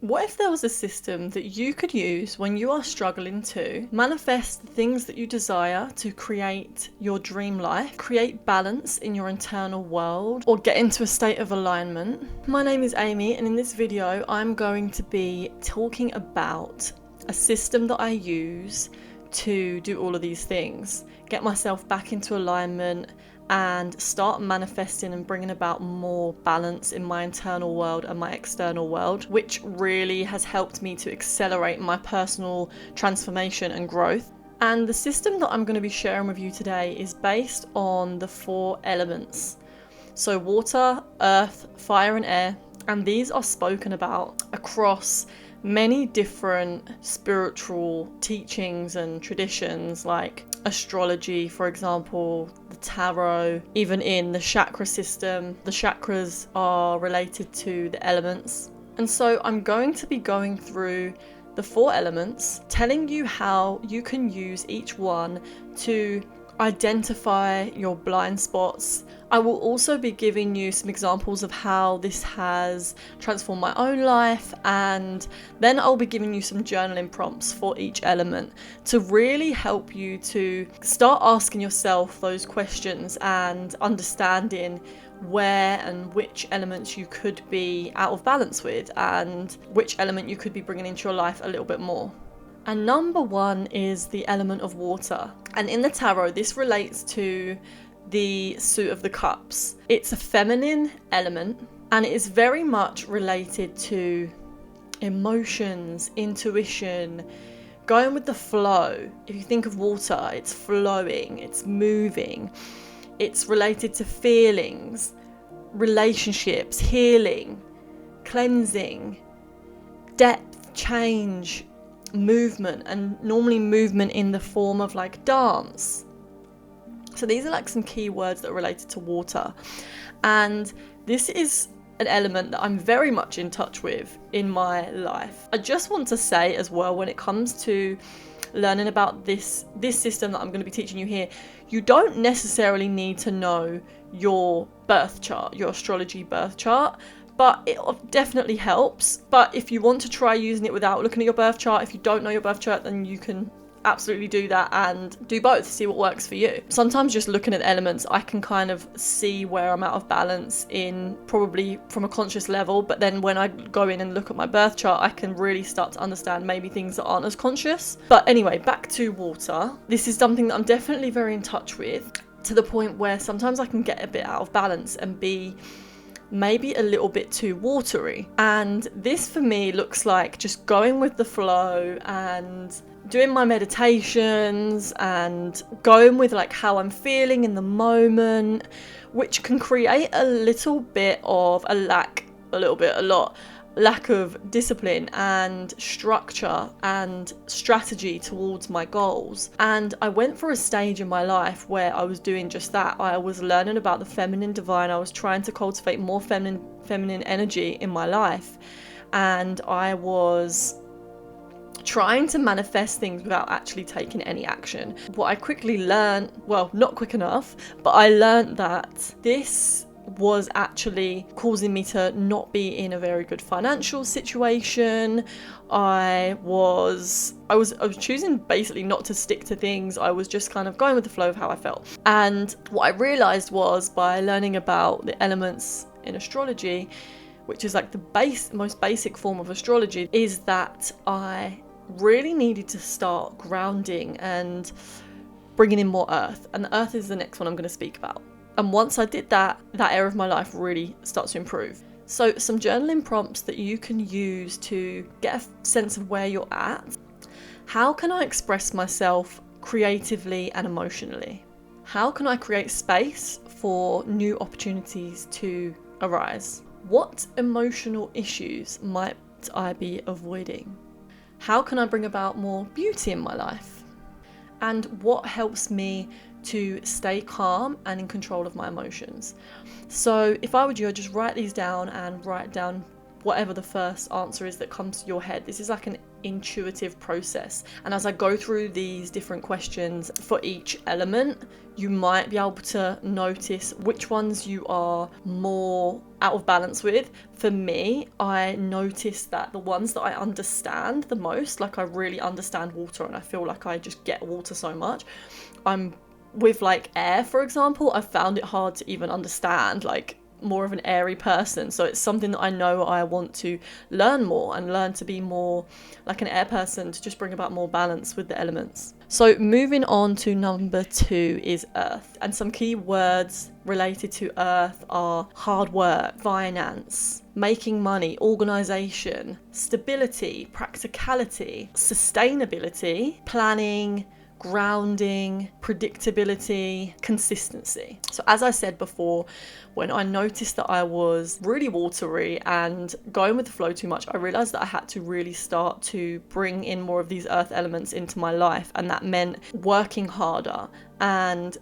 What if there was a system that you could use when you are struggling to manifest the things that you desire to create your dream life, create balance in your internal world, or get into a state of alignment? My name is Amy, and in this video I'm going to be talking about a system that I use to do all of these things, get myself back into alignment and start manifesting and bringing about more balance in my internal world and my external world, which really has helped me to accelerate my personal transformation and growth. And the system that I'm going to be sharing with you today is based on the 4 elements. So water, earth, fire and air, and these are spoken about across many different spiritual teachings and traditions, like astrology, for example, the tarot, even in the chakra system. The chakras are related to the elements. And so I'm going to be going through the 4 elements, telling you how you can use each one to identify your blind spots. I will also be giving you some examples of how this has transformed my own life, and then I'll be giving you some journaling prompts for each element to really help you to start asking yourself those questions and understanding where and which elements you could be out of balance with and which element you could be bringing into your life a little bit more. And number 1 is the element of water. And in the tarot, this relates to the suit of the cups. It's a feminine element, and it is very much related to emotions, intuition, going with the flow. If you think of water, it's flowing, it's moving. It's related to feelings, relationships, healing, cleansing, depth, change, movement, and normally movement in the form of like dance. So these are like some key words that are related to water, and this is an element that I'm very much in touch with in my life. I just want to say as well, when it comes to learning about this system that I'm going to be teaching you here, you don't necessarily need to know your birth chart, your astrology birth chart, but it definitely helps. But if you want to try using it without looking at your birth chart, if you don't know your birth chart, then you can absolutely do that and do both, see what works for you. Sometimes just looking at the elements, I can kind of see where I'm out of balance in, probably from a conscious level, but then when I go in and look at my birth chart, I can really start to understand maybe things that aren't as conscious. But anyway, back to water. This is something that I'm definitely very in touch with, to the point where sometimes I can get a bit out of balance and be maybe a little bit too watery. And this for me looks like just going with the flow and doing my meditations and going with like how I'm feeling in the moment, which can create a little bit of a lot lack of discipline and structure and strategy towards my goals. And I went for a stage in my life where I was doing just that. I was learning about the feminine divine. I was trying to cultivate more feminine energy in my life, and I was trying to manifest things without actually taking any action. What I quickly learned, well, not quick enough, but I learned that this was actually causing me to not be in a very good financial situation. I was choosing basically not to stick to things. I was just kind of going with the flow of how I felt. And what I realized was, by learning about the elements in astrology, which is like the most basic form of astrology, is that I really needed to start grounding and bringing in more earth. And the earth is the next one I'm going to speak about. And once I did that, that area of my life really starts to improve. So some journaling prompts that you can use to get a sense of where you're at. How can I express myself creatively and emotionally? How can I create space for new opportunities to arise? What emotional issues might I be avoiding? How can I bring about more beauty in my life? And what helps me to stay calm and in control of my emotions? So if I were you, I'd just write these down and write down whatever the first answer is that comes to your head. This is like an intuitive process. And as I go through these different questions for each element, you might be able to notice which ones you are more out of balance with. For me, I noticed that the ones that I understand the most, like I really understand water and I feel like I just get water so much. I'm with like air, for example, I found it hard to even understand, like more of an airy person. So it's something that I know I want to learn more and learn to be more like an air person, to just bring about more balance with the elements. So moving on to number 2 is earth. And some key words related to earth are hard work, finance, making money, organization, stability, practicality, sustainability, planning, grounding, predictability, consistency. So as I said before, when I noticed that I was really watery and going with the flow too much, I realized that I had to really start to bring in more of these earth elements into my life, and that meant working harder and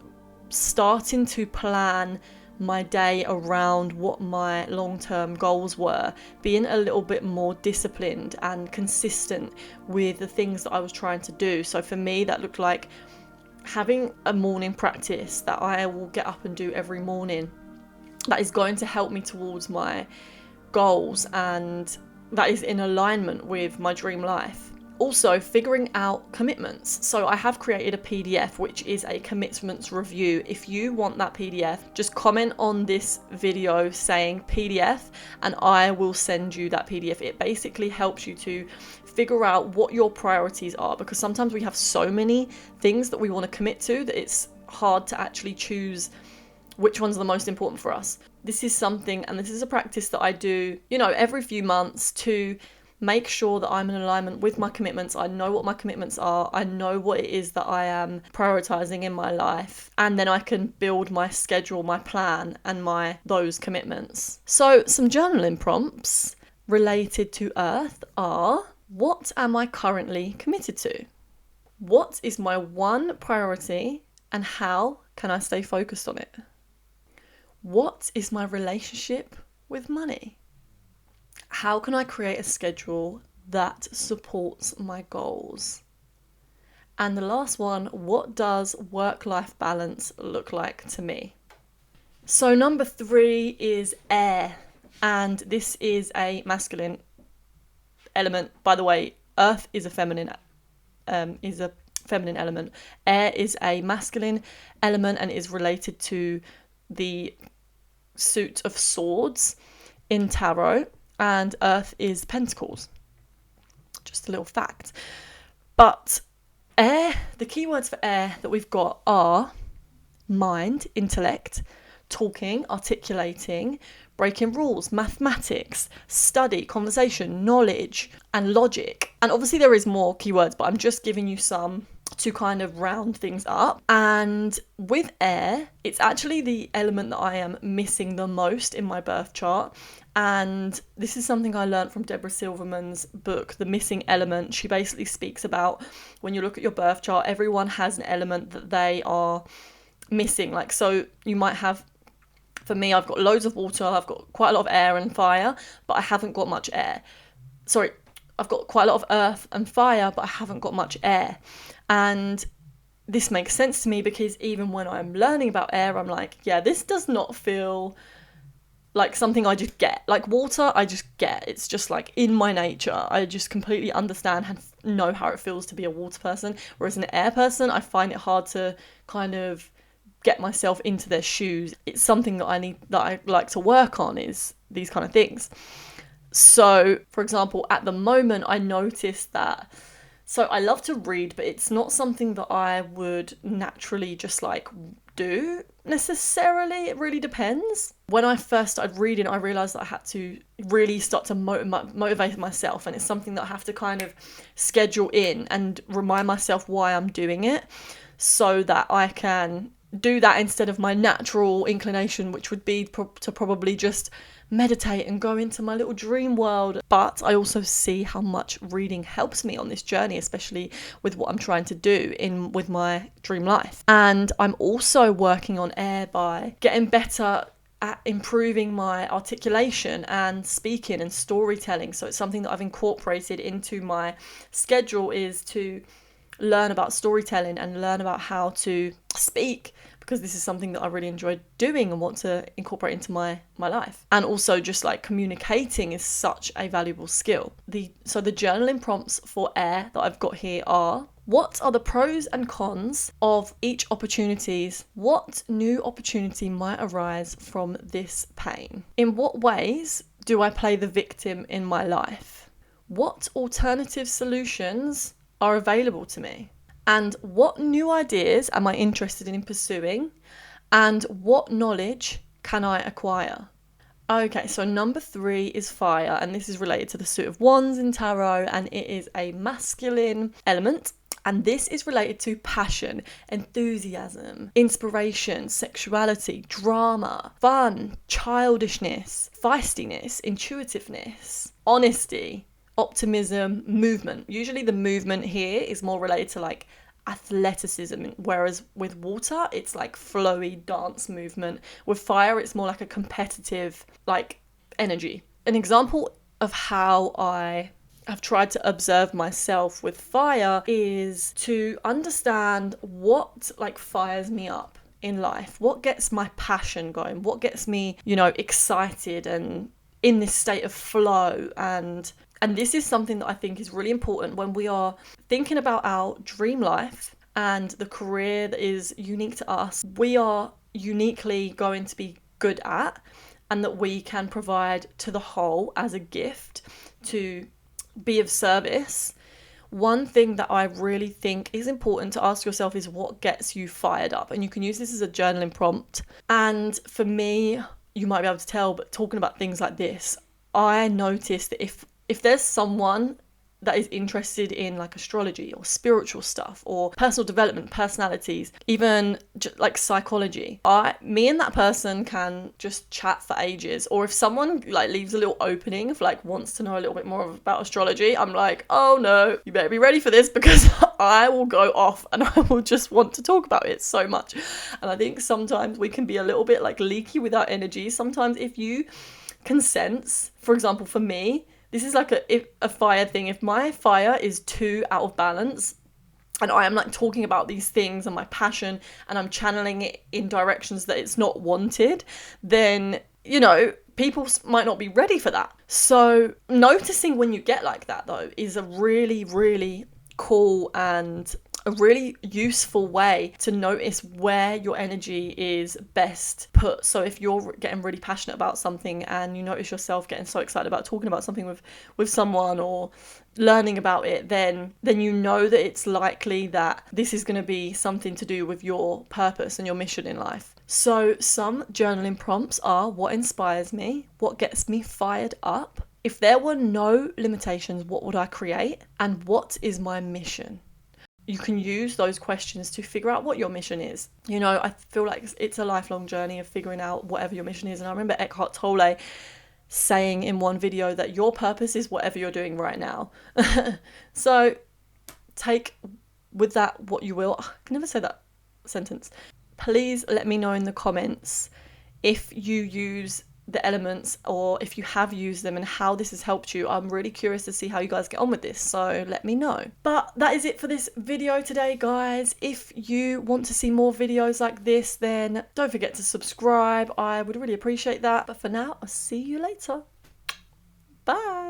starting to plan my day around what my long-term goals were, being a little bit more disciplined and consistent with the things that I was trying to do. So for me, that looked like having a morning practice that I will get up and do every morning that is going to help me towards my goals and that is in alignment with my dream life. Also, figuring out commitments. So I have created a PDF, which is a commitments review. If you want that PDF, just comment on this video saying PDF and I will send you that PDF. It basically helps you to figure out what your priorities are, because sometimes we have so many things that we want to commit to that it's hard to actually choose which ones are the most important for us. This is something, and this is a practice that I do, every few months to make sure that I'm in alignment with my commitments. I know what my commitments are. I know what it is that I am prioritizing in my life. And then I can build my schedule, my plan, and those commitments. So some journaling prompts related to earth are: what am I currently committed to? What is my one priority and how can I stay focused on it? What is my relationship with money? How can I create a schedule that supports my goals? And the last one, what does work-life balance look like to me? So number 3 is air, and this is a masculine element. By the way, earth is a feminine element. Air is a masculine element and is related to the suit of swords in tarot. And earth is pentacles. Just a little fact. But air, the keywords for air that we've got are mind, intellect, talking, articulating, breaking rules, mathematics, study, conversation, knowledge, and logic. And obviously there is more keywords, but I'm just giving you some to kind of round things up. And with air, it's actually the element that I am missing the most in my birth chart. And this is something I learned from Deborah Silverman's book, The Missing Element. She basically speaks about when you look at your birth chart, everyone has an element that they are missing. Like, so you might have, for me, I've got loads of water, I've got quite a lot of air and fire, but I haven't got much air. Sorry, I've got quite a lot of earth and fire, but I haven't got much air. And this makes sense to me because even when I'm learning about air, I'm like, yeah, this does not feel like something I just get. Like water, I just get. It's just like in my nature. I just completely understand and know how it feels to be a water person. Whereas an air person, I find it hard to kind of get myself into their shoes. It's something that I like to work on, is these kind of things. So, for example, at the moment, I noticed that. So I love to read, but it's not something that I would naturally just like do necessarily. It really depends. When I first started reading, I realised that I had to really start to motivate myself, and it's something that I have to kind of schedule in and remind myself why I'm doing it, so that I can do that instead of my natural inclination, which would be to probably just meditate and go into my little dream world. But I also see how much reading helps me on this journey, especially with what I'm trying to do with my dream life. And I'm also working on air by getting better at improving my articulation and speaking and storytelling. So it's something that I've incorporated into my schedule, is to learn about storytelling and learn about how to speak, because this is something that I really enjoy doing and want to incorporate into my life. And also just like communicating is such a valuable skill. So the journaling prompts for air that I've got here are: what are the pros and cons of each opportunities? What new opportunity might arise from this pain? In what ways do I play the victim in my life? What alternative solutions are available to me? And what new ideas am I interested in pursuing? And what knowledge can I acquire? Okay, so number 3 is fire, and this is related to the suit of wands in tarot, and it is a masculine element. And this is related to passion, enthusiasm, inspiration, sexuality, drama, fun, childishness, feistiness, intuitiveness, honesty, optimism, movement. Usually the movement here is more related to like athleticism, whereas with water it's like flowy dance movement. With fire it's more like a competitive like energy. An example of how I have tried to observe myself with fire is to understand what like fires me up in life, what gets my passion going, what gets me, excited and in this state of flow. And this is something that I think is really important when we are thinking about our dream life and the career that is unique to us, we are uniquely going to be good at, and that we can provide to the whole as a gift to be of service. One thing that I really think is important to ask yourself is what gets you fired up. And you can use this as a journaling prompt. And for me, you might be able to tell, but talking about things like this, I noticed that if there's someone that is interested in like astrology or spiritual stuff or personal development, personalities, even like psychology, me and that person can just chat for ages. Or if someone like leaves a little opening of like wants to know a little bit more about astrology, I'm like, oh no, you better be ready for this, because I will go off and I will just want to talk about it so much. And I think sometimes we can be a little bit like leaky with our energy. Sometimes if you can sense, for example, for me, this is like a fire thing. If my fire is too out of balance and I am like talking about these things and my passion and I'm channeling it in directions that it's not wanted, then, people might not be ready for that. So noticing when you get like that though is a really, really cool and a really useful way to notice where your energy is best put. So if you're getting really passionate about something and you notice yourself getting so excited about talking about something with someone or learning about it, then you know that it's likely that this is going to be something to do with your purpose and your mission in life. So some journaling prompts are: what inspires me? What gets me fired up? If there were no limitations, what would I create? And what is my mission? You can use those questions to figure out what your mission is. I feel like it's a lifelong journey of figuring out whatever your mission is. And I remember Eckhart Tolle saying in one video that your purpose is whatever you're doing right now. So take with that what you will. I can never say that sentence. Please let me know in the comments if you use the elements or if you have used them and how this has helped you. I'm really curious to see how you guys get on with this, so let me know. But that is it for this video today, guys. If you want to see more videos like this, then don't forget to subscribe. I would really appreciate that. But for now, I'll see you later. Bye.